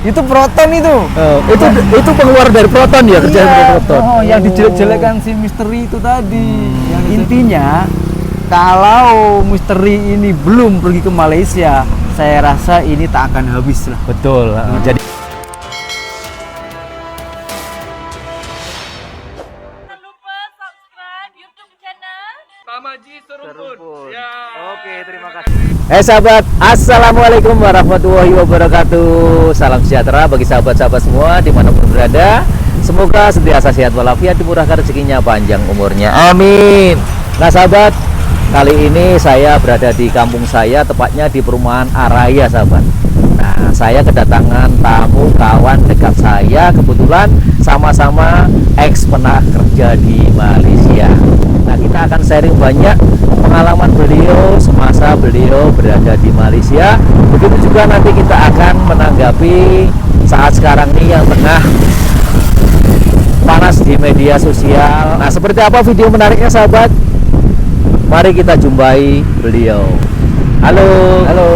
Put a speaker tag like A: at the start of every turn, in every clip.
A: Itu proton itu.
B: Itu pengeluar dari proton ya, kerjaan dari proton.
A: Yang dijelek-jelekan si misteri itu tadi. Yang intinya kalau misteri ini belum pergi ke Malaysia, saya rasa ini tak akan habis lah.
B: Betul. Jadi
C: Jangan lupa subscribe YouTube channel
D: Tamaji Seruput. Ya.
A: Oke, terima kasih.
B: sahabat, assalamualaikum warahmatullahi wabarakatuh. Salam sejahtera bagi sahabat-sahabat semua dimanapun berada. Semoga senantiasa sehat walafiat, dimurahkan rezekinya, panjang umurnya, amin. Nah sahabat, kali ini saya berada di kampung saya, tepatnya di perumahan Araya sahabat. Nah, saya kedatangan tamu kawan dekat saya, kebetulan sama-sama ex pernah kerja di Malaysia. Nah, kita akan sharing banyak pengalaman beliau semasa beliau berada di Malaysia. Begitu juga nanti kita akan menanggapi saat sekarang ini yang tengah panas di media sosial. Nah, seperti apa video menariknya sahabat? Mari kita jumpai beliau. Halo.
A: Halo.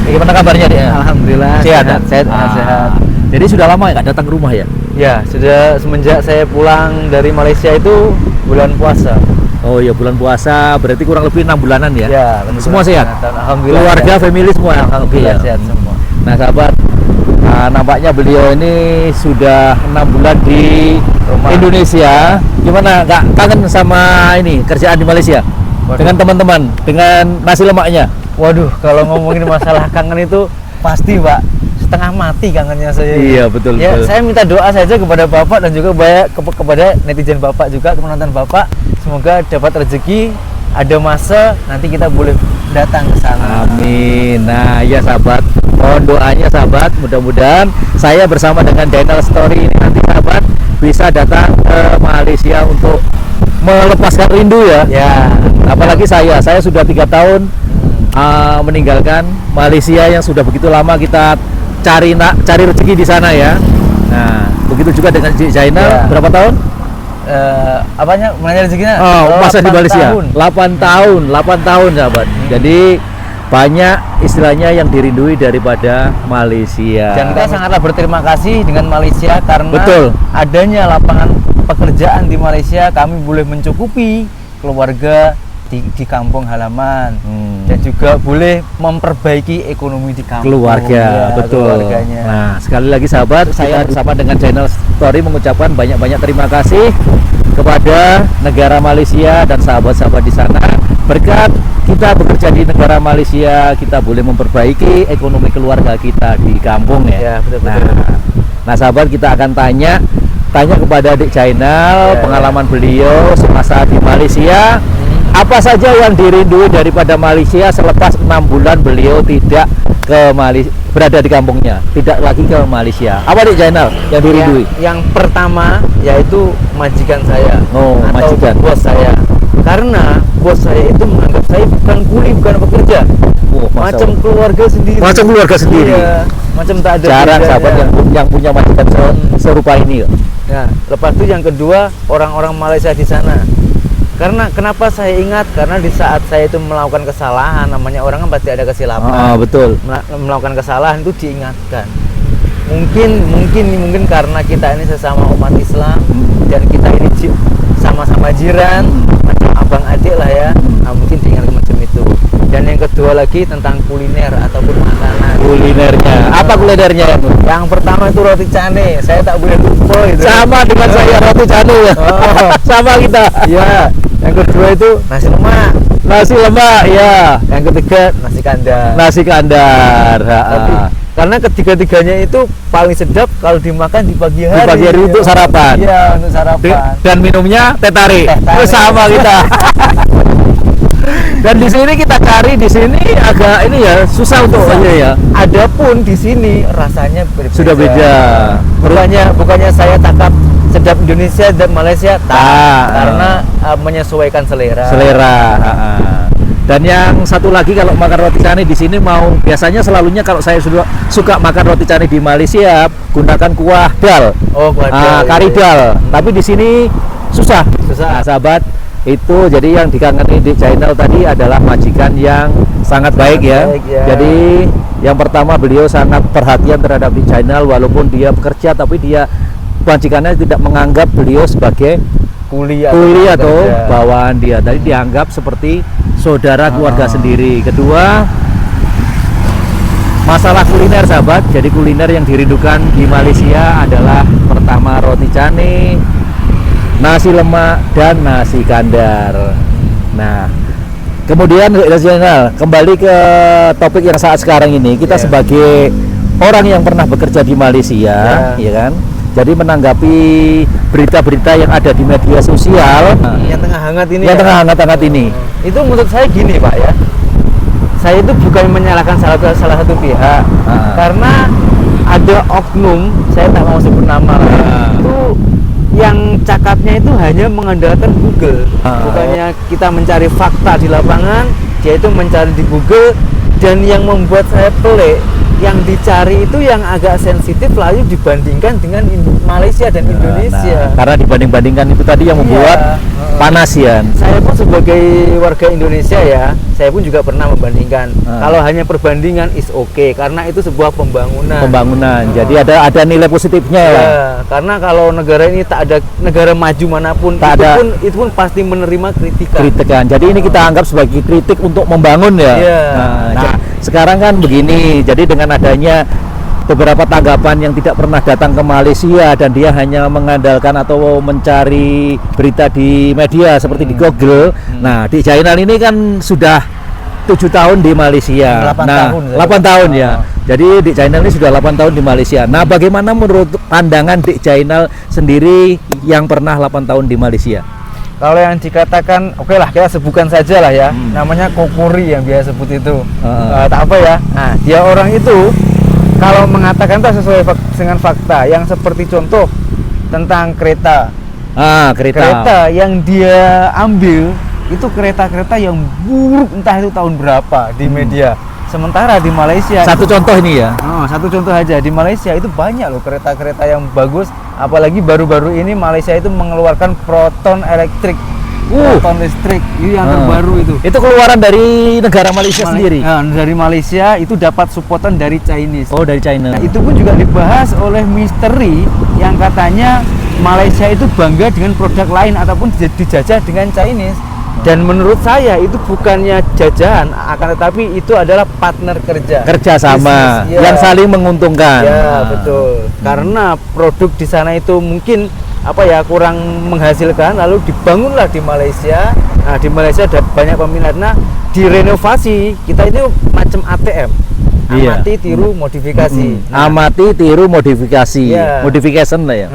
B: Gimana kabarnya dia?
A: Alhamdulillah
B: Sehat.
A: sehat.
B: Sehat. Jadi sudah lama ya nggak datang ke rumah ya?
A: Ya, sudah semenjak saya pulang dari Malaysia itu bulan puasa.
B: Oh ya, bulan puasa berarti kurang lebih 6 bulanan ya?
A: Ya,
B: Semua sehat?
A: Alhamdulillah.
B: Keluarga,
A: sehat.
B: family semua?
A: Alhamdulillah
B: Oke, ya.
A: sehat semua.
B: Nah sahabat, nampaknya beliau ini sudah 6 bulan di
A: Rumah.
B: Indonesia. Gimana, nggak kangen sama ini kerjaan di Malaysia?
A: Waduh.
B: Dengan teman-teman, dengan nasi lemaknya?
A: Waduh, kalau ngomongin masalah kangen itu pasti Pak, setengah mati kangennya saya.
B: Iya, betul,
A: Ya,
B: betul.
A: saya minta doa saja kepada Bapak dan juga kepada netizen Bapak juga, penonton Bapak, semoga dapat rezeki, ada masa nanti kita boleh datang ke sana.
B: Amin. Nah ya sahabat, mohon doanya sahabat, mudah-mudahan saya bersama dengan Daniel Story ini nanti sahabat bisa datang ke Malaysia untuk melepaskan rindu ya.
A: Ya,
B: Apalagi saya sudah 3 tahun meninggalkan Malaysia yang sudah begitu lama kita cari rezeki di sana ya. Nah begitu juga dengan Zainal,
A: Ya.
B: berapa tahun?
A: apanya menanya rezekinya?
B: Masa di
A: 8
B: Malaysia?
A: tahun.
B: 8 tahun sahabat. Jadi banyak istilahnya yang dirindui daripada Malaysia.
A: Dan kita sangatlah berterima kasih dengan Malaysia karena
B: Betul.
A: adanya lapangan pekerjaan di Malaysia, kami boleh mencukupi keluarga di kampung halaman dan juga boleh memperbaiki ekonomi di kampung.
B: Keluarga,
A: Ya,
B: betul.
A: keluarganya.
B: Nah, sekali lagi sahabat, saya bersama dengan channel Story mengucapkan banyak-banyak terima kasih kepada negara Malaysia dan sahabat-sahabat di sana. Berkat kita bekerja di negara Malaysia, kita boleh memperbaiki ekonomi keluarga kita di kampung ya.
A: Ya, betul-betul.
B: Nah, sahabat, kita akan tanya kepada Adik Zainal,
A: Ya,
B: pengalaman beliau semasa di Malaysia. Apa saja yang dirindui daripada Malaysia selepas 6 bulan beliau tidak ke Malaysia, berada di kampungnya, tidak lagi ke Malaysia. Apa Adik Zainal yang dirindui?
A: Yang pertama yaitu majikan saya.
B: Oh,
A: atau
B: majikan.
A: bos saya. Karena bos saya itu menganggap saya bukan kuli, bukan pekerja.
B: Oh, Masya
A: Macam
B: Allah.
A: keluarga sendiri.
B: Macam keluarga sendiri.
A: Iya, macam tak ada
B: Jarang
A: bedanya.
B: sahabat yang punya majikan serupa ini.
A: Nah, lepas itu yang kedua, orang-orang Malaysia di sana. Karena kenapa saya ingat? Karena di saat saya itu melakukan kesalahan, namanya orang kan pasti ada kesilapan.
B: Betul.
A: Melakukan kesalahan itu diingatkan. Mungkin karena kita ini sesama umat Islam dan kita ini sama-sama jiran, macam abang adik lah ya. Nah, mungkin diingatkan macam itu. Dan yang kedua lagi tentang kuliner ataupun makanan.
B: Kulinernya. Apa kulinernya?
A: Yang pertama itu roti cane, saya tak boleh lupa itu.
B: Sama dengan saya, roti canai ya.
A: Oh.
B: Sama kita.
A: Ya, yang kedua itu nasi lemak.
B: Nasi lemak ya.
A: Yang ketiga nasi kandar.
B: Nasi kandar.
A: Tapi, karena ketiga-tiganya itu paling sedap kalau dimakan di pagi hari.
B: Di pagi hari untuk sarapan.
A: Iya, untuk sarapan.
B: Dan minumnya teh tarik.
A: Teh tarik.
B: Sama kita. Dan di sini kita cari di sini agak ini ya susah untuk ya.
A: Adapun di sini rasanya berbeda.
B: Sudah beda.
A: Bukannya saya tangkap sedap Indonesia dan Malaysia, karena menyesuaikan selera.
B: Dan yang satu lagi, kalau makan roti canai di sini biasanya selalunya kalau saya suka makan roti canai di Malaysia gunakan kuah dal.
A: Oh,
B: Kari dal. Tapi di sini susah. Nah, sahabat, itu jadi yang dikangeni di channel tadi adalah majikan yang sangat baik ya.
A: baik, ya.
B: Jadi yang pertama beliau sangat perhatian terhadap di channel, walaupun dia bekerja tapi dia majikannya tidak menganggap beliau sebagai
A: kuli
B: kuli atau
A: pekerja.
B: bawaan dia. Tadi dianggap seperti saudara keluarga sendiri. Kedua, masalah kuliner sahabat. Jadi kuliner yang dirindukan di Malaysia adalah pertama roti canai, nasi lemak, dan nasi kandar. Nah, kemudian kembali ke topik yang saat sekarang ini, kita
A: Ya.
B: sebagai orang yang pernah bekerja di Malaysia, ya kan? Jadi menanggapi berita-berita yang ada di media sosial,
A: yang tengah hangat ini
B: yang
A: ya.
B: tengah hangat-hangat ini.
A: Itu menurut saya gini Pak ya, saya itu bukan menyalahkan salah satu pihak, karena ada oknum, saya tak mau sebut nama lah, itu yang cakapnya itu hanya mengandalkan Google, bukannya kita mencari fakta di lapangan, dia itu mencari di Google. Dan yang membuat saya pelik, yang dicari itu yang agak sensitif lalu dibandingkan dengan Malaysia dan Indonesia.
B: Nah, karena dibanding-bandingkan itu tadi yang membuat panas ya.
A: Saya pun sebagai warga Indonesia ya, saya pun juga pernah membandingkan. Kalau hanya perbandingan is okay, karena itu sebuah pembangunan.
B: Jadi ada nilai positifnya ya.
A: Ya, karena kalau negara ini tak ada negara maju manapun,
B: Tak ada.
A: itu pun pasti menerima kritikan.
B: Kritikan. Jadi ini kita anggap sebagai kritik untuk membangun ya.
A: Iya.
B: Nah, sekarang kan begini. Jadi dengan adanya beberapa tanggapan yang tidak pernah datang ke Malaysia dan dia hanya mengandalkan atau mencari berita di media seperti di Google. Nah, di channel ini kan sudah 7 tahun di Malaysia.
A: 8
B: nah,
A: tahun,
B: 8 tahun ya. Jadi di channel ini sudah 8 tahun di Malaysia. Nah, bagaimana menurut pandangan di channel sendiri yang pernah 8 tahun di Malaysia?
A: Kalau yang dikatakan, oke lah kita sebutkan saja lah ya, namanya Kokori yang biasa sebut itu. Tak apa ya. Nah, dia orang itu kalau mengatakan itu sesuai dengan fakta, yang seperti contoh tentang kereta. Kereta yang dia ambil itu kereta-kereta yang buruk, entah itu tahun berapa di media. Sementara di Malaysia
B: Satu contoh ini ya.
A: satu contoh aja, di Malaysia itu banyak loh kereta-kereta yang bagus, apalagi baru-baru ini Malaysia itu mengeluarkan proton elektrik, proton listrik itu yang terbaru itu.
B: Itu keluaran dari negara Malaysia sendiri.
A: Dari Malaysia itu dapat supportan dari Chinese.
B: Oh, dari China.
A: Nah, itu pun juga dibahas oleh Misteri yang katanya Malaysia itu bangga dengan produk lain ataupun dijajah dengan Chinese. Dan menurut saya itu bukannya jajahan, akan tetapi itu adalah partner kerja
B: sama
A: bisnis, ya.
B: yang saling menguntungkan.
A: Ya, betul. Karena produk di sana itu mungkin kurang menghasilkan, lalu dibangunlah di Malaysia. Nah, di Malaysia ada banyak peminat. Nah, direnovasi, kita itu macam ATM. Amati, tiru, modifikasi. Nah,
B: Amati, tiru, modifikasi.
A: Iya.
B: Modification lah ya.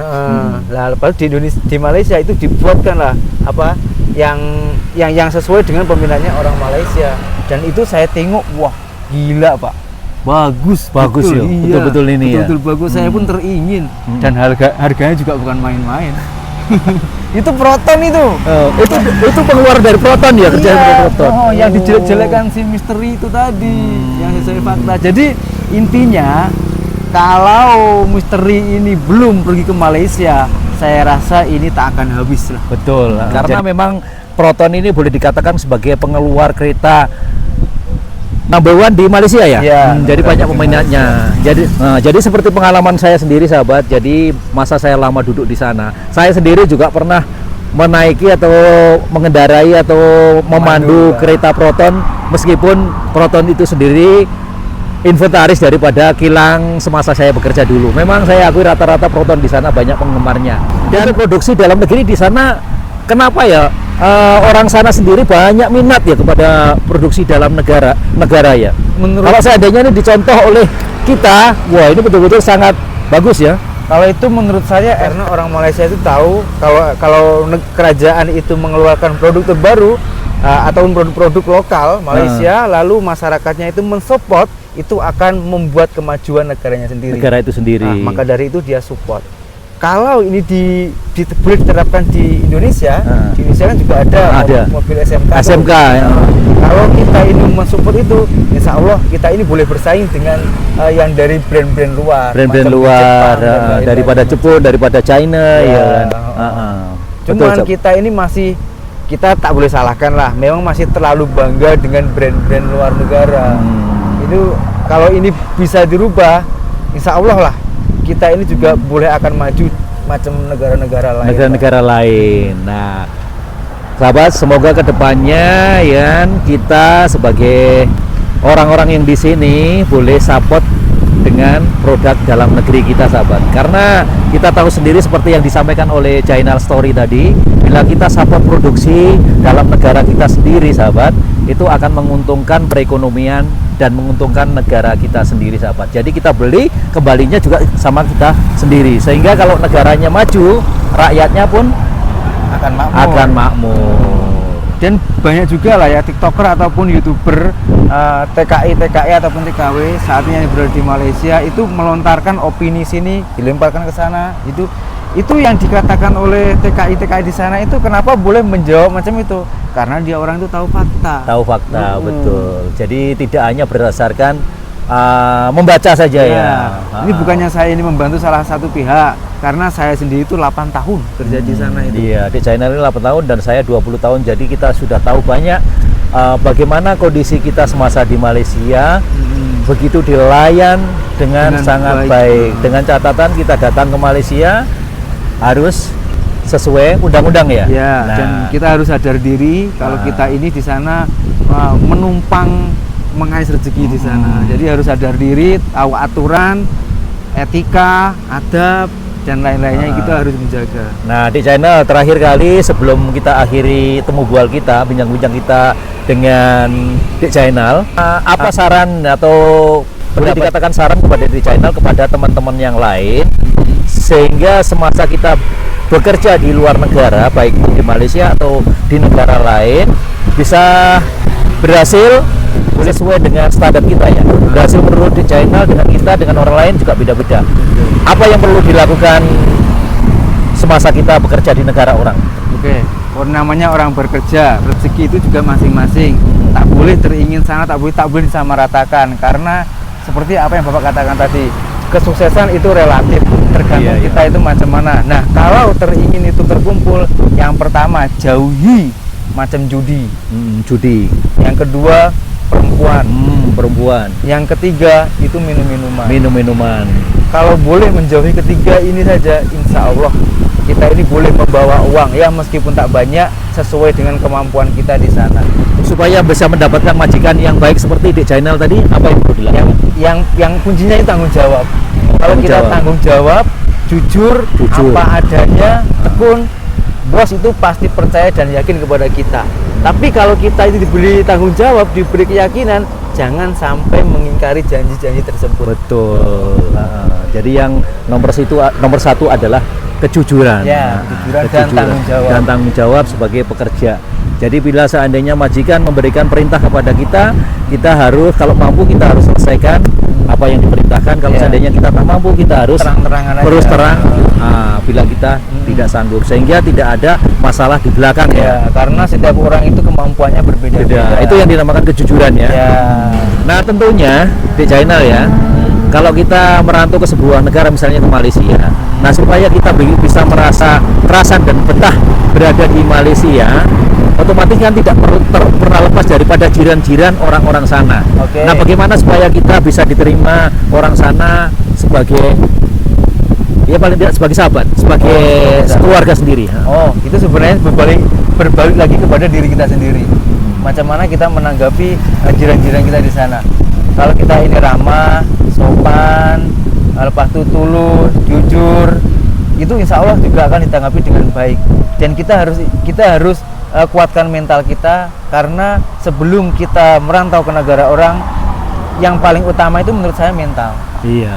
A: Nah, lepas di Indonesia, di Malaysia itu dibuatkan lah yang sesuai dengan peminatnya orang Malaysia. Dan itu saya tengok, wah gila Pak, bagus
B: Bagus
A: betul,
B: ya,
A: iya,
B: betul-betul ini ya.
A: betul bagus. Saya pun teringin dan harganya juga bukan main-main. Itu proton itu.
B: Itu pengeluar dari proton ya, kerjaan dari proton.
A: Yang dijelek-jelekan si Misteri itu tadi, yang sesuai fakta. Jadi intinya kalau Misteri ini belum pergi ke Malaysia, saya rasa ini tak akan habis lah.
B: Betul. Karena memang proton ini boleh dikatakan sebagai pengeluar kereta number one di Malaysia ya. Jadi banyak peminatnya. Jadi seperti pengalaman saya sendiri sahabat. Jadi masa saya lama duduk di sana, saya sendiri juga pernah menaiki atau mengendarai atau memandu kereta proton, meskipun proton itu sendiri inventaris daripada kilang semasa saya bekerja dulu. Memang saya akui rata-rata proton di sana banyak penggemarnya. Dan produksi dalam negeri di sana, kenapa ya? Orang sana sendiri banyak minat ya kepada produksi dalam negara ya. Kalau seandainya ini dicontoh oleh kita, wah ini betul-betul sangat bagus ya.
A: Kalau itu menurut saya karena orang Malaysia itu tahu kalau kerajaan itu mengeluarkan produk terbaru ataupun produk-produk lokal Malaysia, lalu masyarakatnya itu mensupport, itu akan membuat kemajuan negaranya sendiri.
B: Negara itu sendiri.
A: Nah, maka dari itu dia support. Kalau ini boleh diterapkan di Indonesia, di Indonesia kan juga ada mobil SMK. Kalau kita ini mensupport itu, insya Allah kita ini boleh bersaing dengan yang dari brand-brand luar.
B: Brand-brand luar, Jepang, daripada Jepun, daripada China, ya kan.
A: Cuman kita ini masih kita tak boleh salahkan lah, memang masih terlalu bangga dengan brand-brand luar negara. Itu kalau ini bisa dirubah, insya Allah lah kita ini juga boleh akan maju macam negara-negara lain.
B: Negara-negara lain. Nah, sahabat, semoga kedepannya ya kita sebagai orang-orang yang di sini boleh support dengan produk dalam negeri kita, sahabat. Karena kita tahu sendiri seperti yang disampaikan oleh Channel Story tadi, bila kita support produksi dalam negara kita sendiri, sahabat, itu akan menguntungkan perekonomian dan menguntungkan negara kita sendiri, sahabat. Jadi kita beli, kembalinya juga sama kita sendiri. Sehingga kalau negaranya maju, rakyatnya pun akan makmur.
A: Dan banyak juga lah ya TikToker ataupun YouTuber TKI ataupun TKW saat ini yang berada di Malaysia itu melontarkan opini sini, dilemparkan ke sana. Itu yang dikatakan oleh TKI di sana itu kenapa boleh menjawab macam itu? Karena dia orang itu tahu fakta.
B: Tahu fakta, betul. Jadi tidak hanya berdasarkan membaca saja ya.
A: Ini bukannya saya ini membantu salah satu pihak, karena saya sendiri itu 8 tahun kerja di sana itu.
B: Iya, di China ini 8 tahun dan saya 20 tahun. Jadi kita sudah tahu banyak bagaimana kondisi kita semasa di Malaysia. Begitu dilayan dengan sangat baik. Dengan catatan kita datang ke Malaysia harus sesuai undang-undang ya.
A: Ya, dan kita harus sadar diri kalau kita ini di sana menumpang mengais rezeki di sana. Jadi harus sadar diri, tahu aturan, etika, adab dan lain-lainnya kita harus menjaga.
B: Nah, di channel terakhir kali sebelum kita akhiri temu bual kita, bincang-bincang kita dengan di channel, apa saran atau boleh dikatakan saran kepada di channel kepada teman-teman yang lain sehingga semasa kita bekerja di luar negara, baik di Malaysia atau di negara lain, bisa berhasil sesuai dengan standar kita ya. Berhasil menurut di channel dengan kita, dengan orang lain juga beda-beda. Apa yang perlu dilakukan semasa kita bekerja di negara orang?
A: Oke, namanya orang bekerja, rezeki itu juga masing-masing. Tak boleh teringin sana, tak boleh disamaratakan. Karena seperti apa yang Bapak katakan tadi, kesuksesan itu relatif, tergantung kita itu macam mana. Nah, kalau teringin itu terkumpul, yang pertama jauhi macam judi.
B: Judi.
A: Yang kedua perempuan. Yang ketiga itu minum-minuman. Kalau boleh menjauhi ketiga ini saja, insya Allah kita ini boleh membawa uang ya, meskipun tak banyak, sesuai dengan kemampuan kita di sana.
B: Supaya bisa mendapatkan majikan yang baik seperti di channel tadi, apa yang perlu dilakukan?
A: Yang kuncinya itu tanggung jawab. Kalau kita tanggung jawab, jujur, apa adanya, tekun, bos itu pasti percaya dan yakin kepada kita. Tapi kalau kita itu diberi tanggung jawab, diberi keyakinan, jangan sampai mengingkari janji-janji tersebut.
B: Betul. Jadi yang nomor satu adalah kejujuran.
A: Ya, kejujuran dan
B: tanggung jawab sebagai pekerja. Jadi bila seandainya majikan memberikan perintah kepada kita, kita harus, kalau mampu kita harus selesaikan apa yang diperintahkan. Kalau seandainya kita tak mampu, kita harus terus terang. Bila kita tidak sanggup, sehingga tidak ada masalah di belakang ya.
A: Karena setiap orang itu kemampuannya berbeda-beda.
B: Itu yang dinamakan kejujuran ya. Nah, tentunya di channel ya, kalau kita merantau ke sebuah negara, misalnya ke Malaysia, nah supaya kita bisa merasa kerasan dan betah berada di Malaysia, otomatis kan tidak pernah lepas daripada jiran-jiran orang-orang sana. Nah, bagaimana supaya kita bisa diterima orang sana sebagai, ya paling tidak sebagai sahabat, sebagai keluarga sendiri?
A: Itu sebenarnya berbalik lagi kepada diri kita sendiri. Macam mana kita menanggapi jiran-jiran kita di sana. Kalau kita ini ramah, sopan, lepas itu tulus, jujur, itu insya Allah juga akan ditanggapi dengan baik. Dan kita harus kuatkan mental kita, karena sebelum kita merantau ke negara orang, yang paling utama itu menurut saya mental.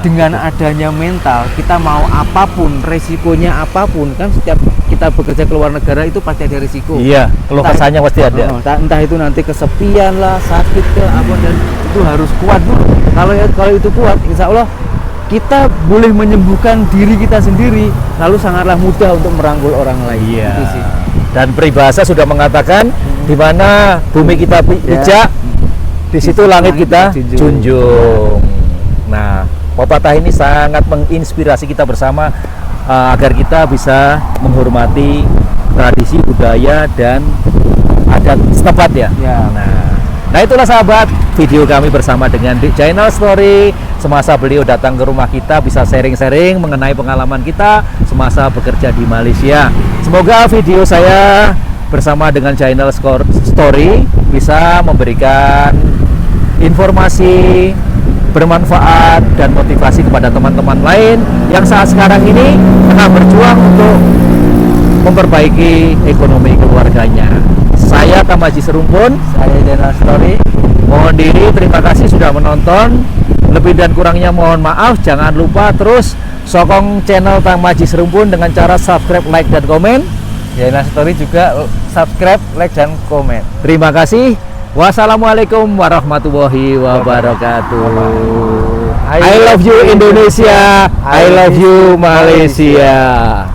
A: Dengan adanya mental, kita mau apapun, resikonya apapun, kan setiap kita bekerja ke luar negara itu pasti ada resiko.
B: Keluh kesahnya pasti ada.
A: Entah itu nanti kesepian lah, sakit ke apa, dan itu harus kuat dulu. Kalau itu kuat, insya Allah kita boleh menyembuhkan diri kita sendiri, lalu sangatlah mudah untuk merangkul orang lain. Itu sih.
B: Dan peribahasa sudah mengatakan, di mana bumi kita pijak, di situ langit kita junjung. Nah, pepatah ini sangat menginspirasi kita bersama agar kita bisa menghormati tradisi, budaya, dan adat setempat ya.
A: Ya.
B: Nah itulah sahabat, video kami bersama dengan Dik Channel Story semasa beliau datang ke rumah kita, bisa sharing-sharing mengenai pengalaman kita semasa bekerja di Malaysia. Semoga video saya bersama dengan Channel Story bisa memberikan informasi bermanfaat dan motivasi kepada teman-teman lain yang saat sekarang ini tengah berjuang untuk memperbaiki ekonomi keluarganya. Saya Tamaji Serumpun,
A: Saya Channel Story.
B: mohon diri, terima kasih sudah menonton. Lebih dan kurangnya mohon maaf. Jangan lupa terus sokong channel Tamaji Serumpun dengan cara subscribe, like, dan komen.
A: Channel Story juga subscribe, like, dan komen.
B: Terima kasih. Wassalamualaikum warahmatullahi wabarakatuh. I love you Indonesia, I love you Malaysia.